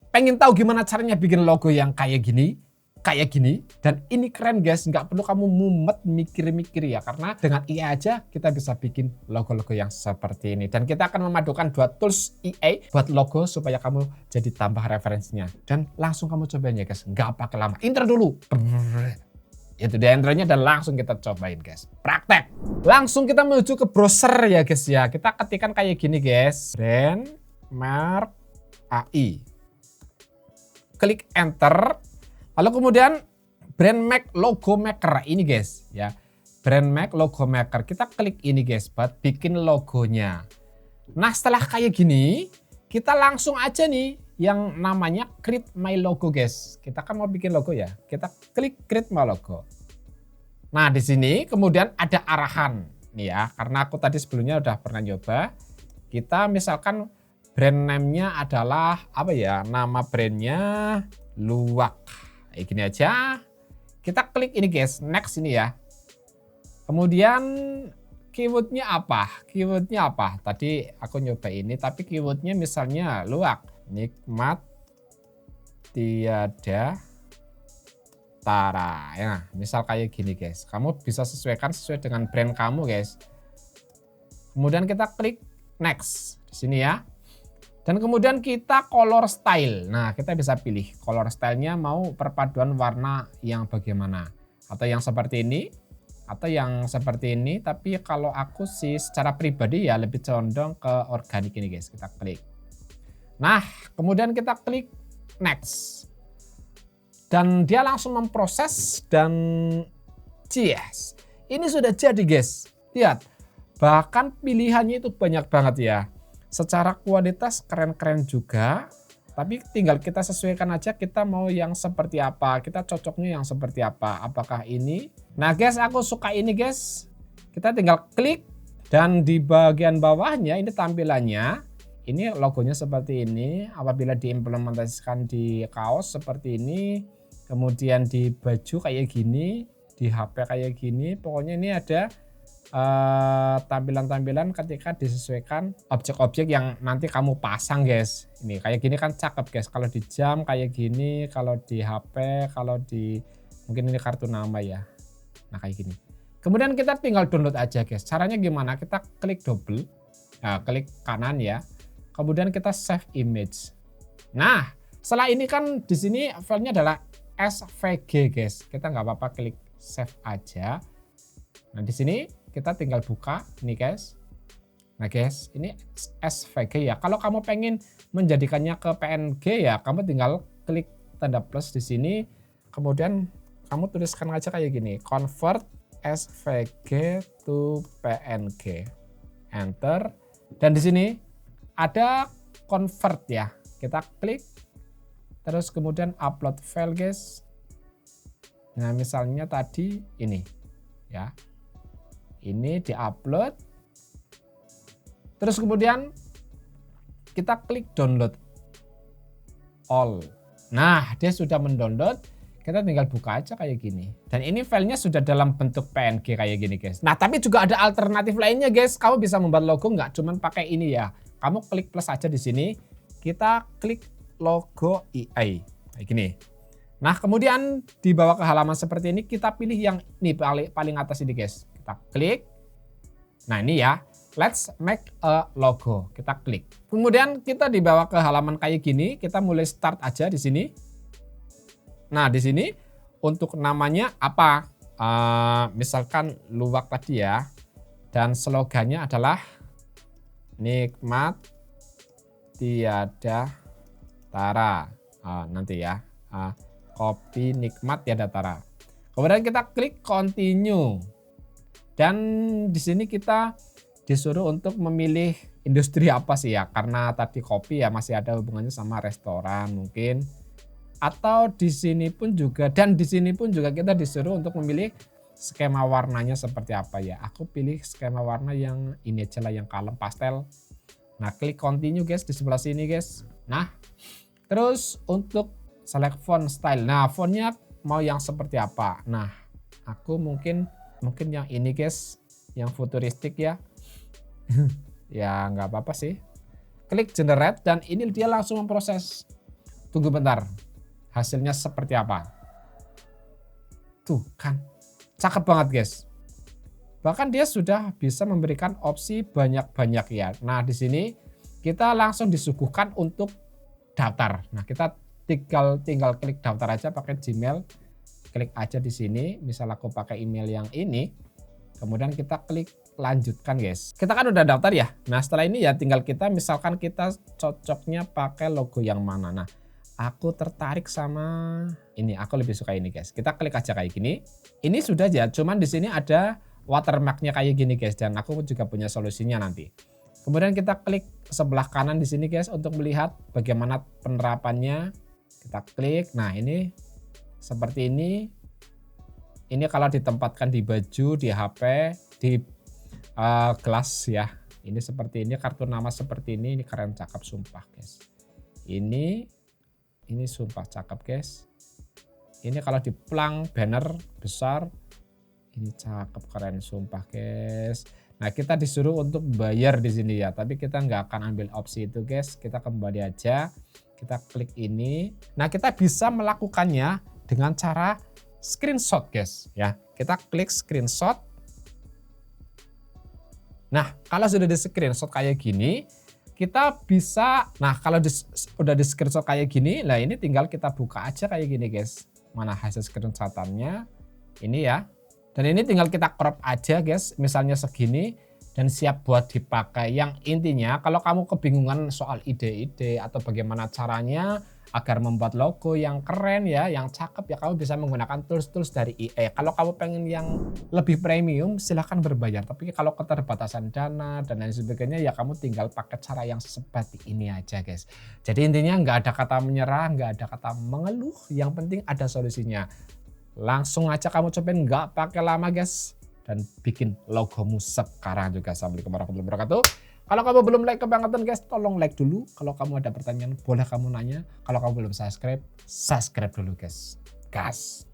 Pengen tahu gimana caranya bikin logo yang kayak gini, dan ini keren guys, nggak perlu kamu mumet mikir-mikir ya, karena dengan IA aja kita bisa bikin logo-logo yang seperti ini. Dan kita akan memadukan dua tools IA buat logo supaya kamu jadi tambah referensinya. Dan langsung kamu cobain ya guys, nggak pakai lama. Intro dulu. Itu dia intronya dan langsung kita cobain guys. Praktek. Langsung kita menuju ke browser ya guys ya. Kita ketikkan kayak gini guys. Brand Mark AI. Klik enter. Lalu kemudian Brand Mac Logo Maker ini guys ya. Brand Mac Logo Maker. Kita klik ini guys buat bikin logonya. Nah, setelah kayak gini, kita langsung aja nih yang namanya create my logo guys. Kita kan mau bikin logo ya. Kita klik create my logo. Nah, di sini kemudian ada arahan nih ya. Karena aku tadi sebelumnya udah pernah nyoba. Kita misalkan brand name-nya adalah apa ya? Nama brandnya Luwak. Kayak gini aja. Kita klik ini guys, next ini ya. Kemudian keywordnya apa? Keywordnya apa? Tadi aku nyoba ini, tapi keywordnya misalnya luwak, nikmat, tiada tara. Ya, misal kayak gini guys. Kamu bisa sesuaikan sesuai dengan brand kamu guys. Kemudian kita klik next di sini ya. Dan kemudian kita color style. Nah, kita bisa pilih color stylenya mau perpaduan warna yang bagaimana. Atau yang seperti ini. Atau yang seperti ini. Tapi kalau aku sih secara pribadi ya lebih condong ke organik ini guys. Kita klik. Nah, kemudian kita klik next. Dan dia langsung memproses dan yes. Ini sudah jadi guys. Lihat. Bahkan pilihannya itu banyak banget ya. Secara kualitas keren-keren juga, tapi tinggal kita sesuaikan aja kita mau yang seperti apa, kita cocoknya yang seperti apa, apakah ini. Nah guys, aku suka ini guys, kita tinggal klik dan di bagian bawahnya ini tampilannya, ini logonya seperti ini, apabila diimplementasikan di kaos seperti ini, kemudian di baju kayak gini, di HP kayak gini, pokoknya ini ada tampilan-tampilan ketika disesuaikan objek-objek yang nanti kamu pasang guys. Ini kayak gini kan cakep guys. Kalau di jam kayak gini, kalau di HP, kalau di mungkin ini kartu nama ya. Nah kayak gini. Kemudian kita tinggal download aja guys. Caranya gimana? Kita klik double, nah, klik kanan ya. Kemudian kita save image. Nah setelah ini kan di sini filenya adalah SVG guys. Kita nggak apa-apa klik save aja. Nah di sini kita tinggal buka ini guys. Nah guys, ini SVG ya. Kalau kamu pengen menjadikannya ke PNG ya, kamu tinggal klik tanda plus di sini. Kemudian kamu tuliskan aja kayak gini, convert SVG to PNG. Enter. Dan di sini ada convert ya. Kita klik. Terus kemudian upload file guys. Nah misalnya tadi ini ya. Ini diupload. Terus kemudian kita klik download all. Nah, dia sudah mendownload. Kita tinggal buka aja kayak gini. Dan ini filenya sudah dalam bentuk PNG kayak gini guys. Nah, tapi juga ada alternatif lainnya guys. Kamu bisa membuat logo nggak cuman pakai ini ya. Kamu klik plus aja di sini. Kita klik logo AI kayak gini. Nah, kemudian dibawa ke halaman seperti ini. Kita pilih yang ini paling atas ini guys. Kita klik. Nah ini ya, let's make a logo. Kita klik. Kemudian kita dibawa ke halaman kayak gini. Kita mulai start aja di sini. Nah di sini untuk namanya apa? Misalkan luwak tadi ya. Dan slogannya adalah nikmat tiada tara. Nanti ya. Kopi nikmat tiada tara. Kemudian kita klik continue. Dan di sini kita disuruh untuk memilih industri apa sih ya. Karena tadi kopi ya masih ada hubungannya sama restoran mungkin. Atau di sini pun juga, dan di sini pun juga kita disuruh untuk memilih skema warnanya seperti apa ya. Aku pilih skema warna yang ini aja lah, yang kalem pastel. Nah klik continue guys di sebelah sini guys. Nah terus untuk select font style. Nah fontnya mau yang seperti apa. Nah aku mungkin yang ini guys, yang futuristik ya. Ya nggak apa-apa sih. Klik generate dan ini dia langsung memproses. Tunggu bentar. Hasilnya seperti apa? Tuh kan. Cakep banget guys. Bahkan dia sudah bisa memberikan opsi banyak-banyak ya. Nah, di sini kita langsung disuguhkan untuk daftar. Nah, kita tinggal klik daftar aja pakai Gmail. Klik aja di sini. Misal aku pakai email yang ini. Kemudian kita klik lanjutkan guys. Kita kan udah daftar ya. Nah, setelah ini ya tinggal kita misalkan kita cocoknya pakai logo yang mana. Nah, aku tertarik sama ini. Aku lebih suka ini guys. Kita klik aja kayak gini. Ini sudah ya. Cuman di sini ada watermarknya kayak gini guys, dan aku juga punya solusinya nanti. Kemudian kita klik sebelah kanan di sini guys untuk melihat bagaimana penerapannya. Kita klik. Nah, ini seperti ini. Ini kalau ditempatkan di baju, di HP, di gelas ya. Ini seperti ini, kartu nama seperti ini keren cakep sumpah guys. Ini sumpah cakep guys. Ini kalau di plang banner besar. Ini cakep keren sumpah guys. Nah, kita disuruh untuk bayar di sini ya, tapi kita nggak akan ambil opsi itu guys. Kita kembali aja, kita klik ini. Nah, kita bisa melakukannya dengan cara screenshot guys ya. Kita klik screenshot. Nah, kalau sudah di screenshot kayak gini, kita bisa, nah kalau udah di screenshot kayak gini, nah ini tinggal kita buka aja kayak gini guys. Mana hasil screenshotannya? Ini ya. Dan ini tinggal kita crop aja guys, misalnya segini dan siap buat dipakai. Yang intinya kalau kamu kebingungan soal ide-ide atau bagaimana caranya agar membuat logo yang keren ya, yang cakep ya, kamu bisa menggunakan tools-tools dari EA. Kalau kamu pengen yang lebih premium silahkan berbayar. Tapi kalau keterbatasan dana dan lain sebagainya ya kamu tinggal pakai cara yang seperti ini aja guys. Jadi intinya nggak ada kata menyerah, nggak ada kata mengeluh, yang penting ada solusinya. Langsung aja kamu cobain, nggak pakai lama guys, dan bikin logomu sekarang juga. Assalamualaikum warahmatullahi wabarakatuh. Kalau kamu belum like kebangetan guys, tolong like dulu. Kalau kamu ada pertanyaan boleh kamu nanya. Kalau kamu belum subscribe, subscribe dulu guys. Gas.